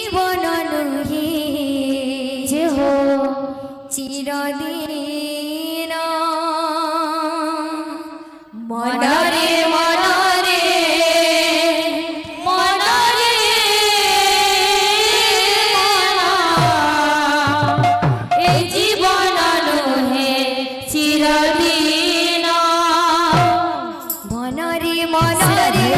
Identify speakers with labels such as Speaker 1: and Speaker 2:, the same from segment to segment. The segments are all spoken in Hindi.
Speaker 1: जीवन नुहे जे हो चिरदिन मनरे मनरे मनरे ए जीवन नुहे चिरदिन मनरे मनरे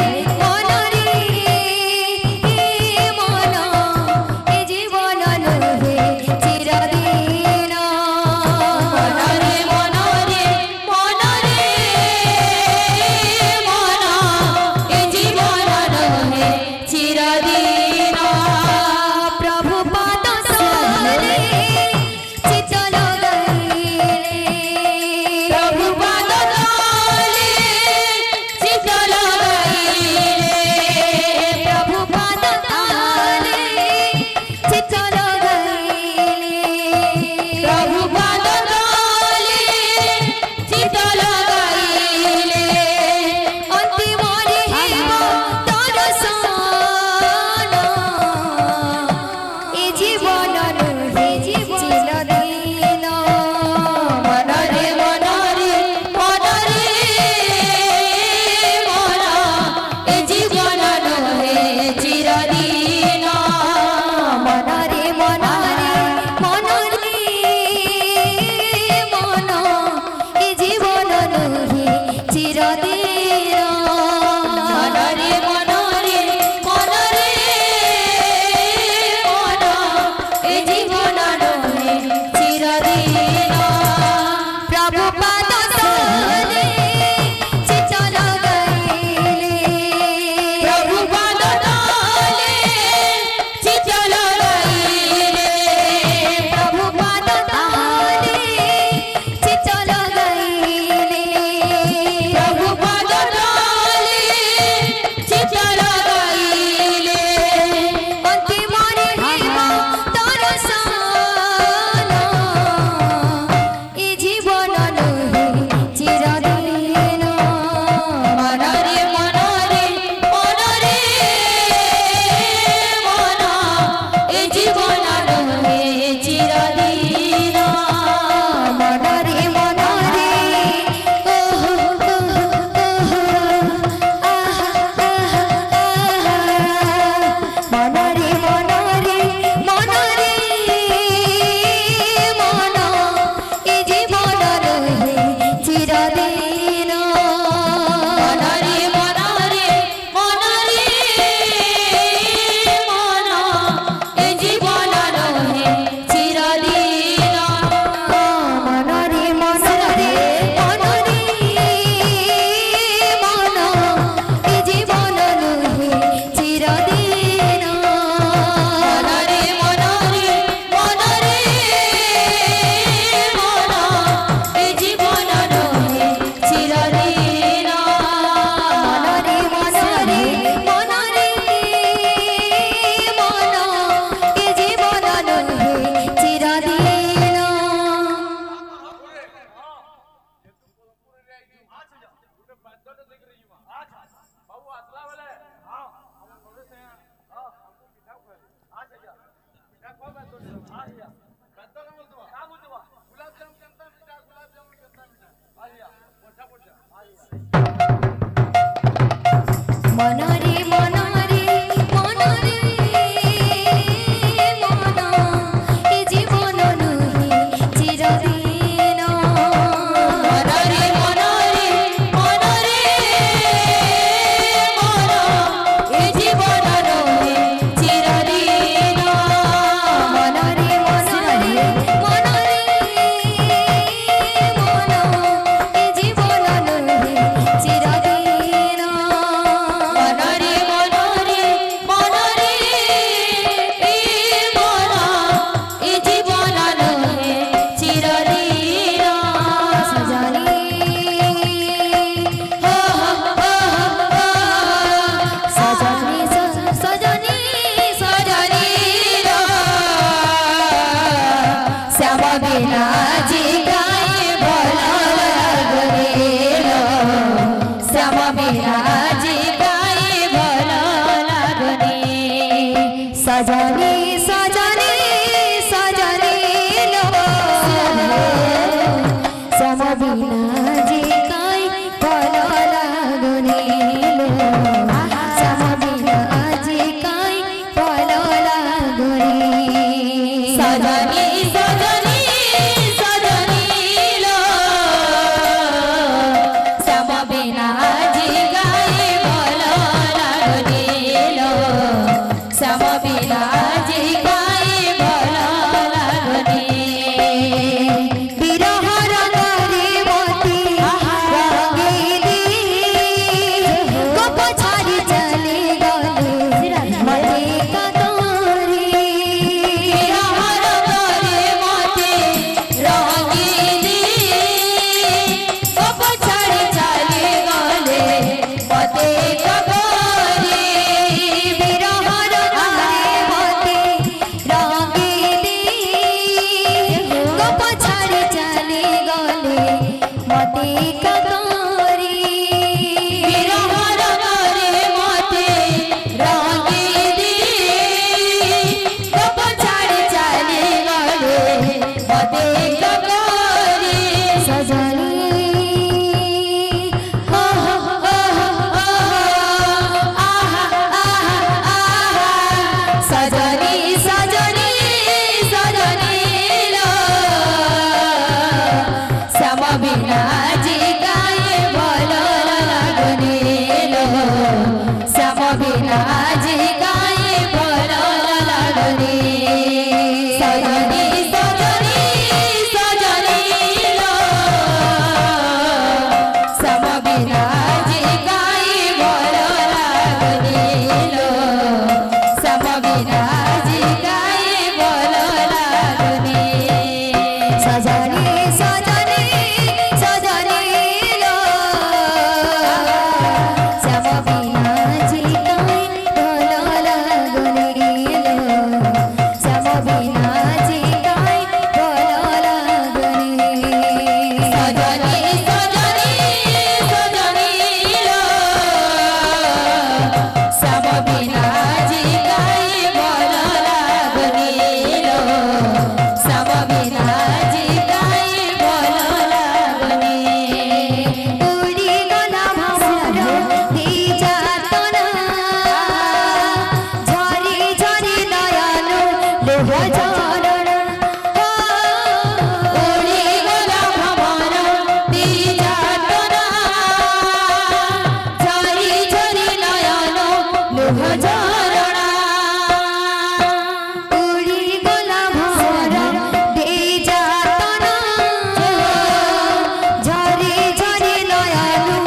Speaker 2: सजनी
Speaker 1: बिना जी गाए भल लागनी बिरहर करे मोती रंगीली गोप छाड़ी चली गले मते कतरी बिरहर करे मोती रंगीली गोप छाड़ी चली गले मते कतरी बिरहर करे मोती रंगीली गोप छाड़ी चली गले मते कतरी बिरहर करे मोती रंगीली गोप छाड़ी चली गले मते कतरी सजनी हो आहा सजनी सजनी सजनी लो श्याम बिना जी गाए भल लागनी लो श्याम बिना जी गाए भल लागनी सजनी सजनी सजनी लो श्याम बिना जी गाए भल लागनी लो श्याम बिना जी गाए भल लागनी सजनी सजनी सजनी लो श्याम बिना जी गाए भल लागनी लो श्याम बिना जी गाए भल लागनी सजनी सजनी सजनी लो श्याम बिना जी गाए भल लागनी लो श्याम बिना जी गाए भल लागनी उड़ी गला भवर दी जातना झरी झरी नयनु लोह झरणा उड़ी गला भवर दी जातना झरी झरी नयनु लोह झरणा उड़ी गला भवर दी जातना झरी झरी नयनु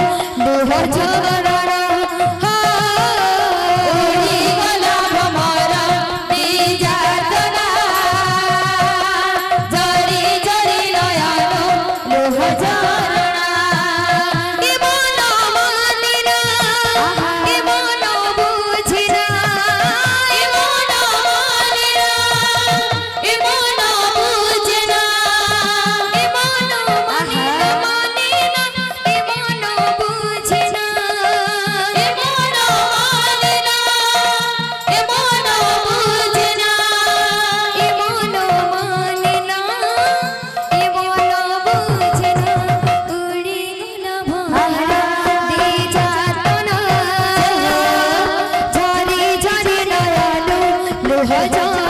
Speaker 1: लोह झरणा उड़ी गला भवर दी जातना झरी झरी नयनु लोह झरणा ए मन मानिना ए मन बुझिना ए मन मानिना ए मन बुझिना ए मन मानिना ए मन बुझिना ए मन मानिना ए मन बुझिना ए मन मानिना ए मन बुझिना उड़ी गला भवर दी जातना झरी झरी नयनु लोह झरणा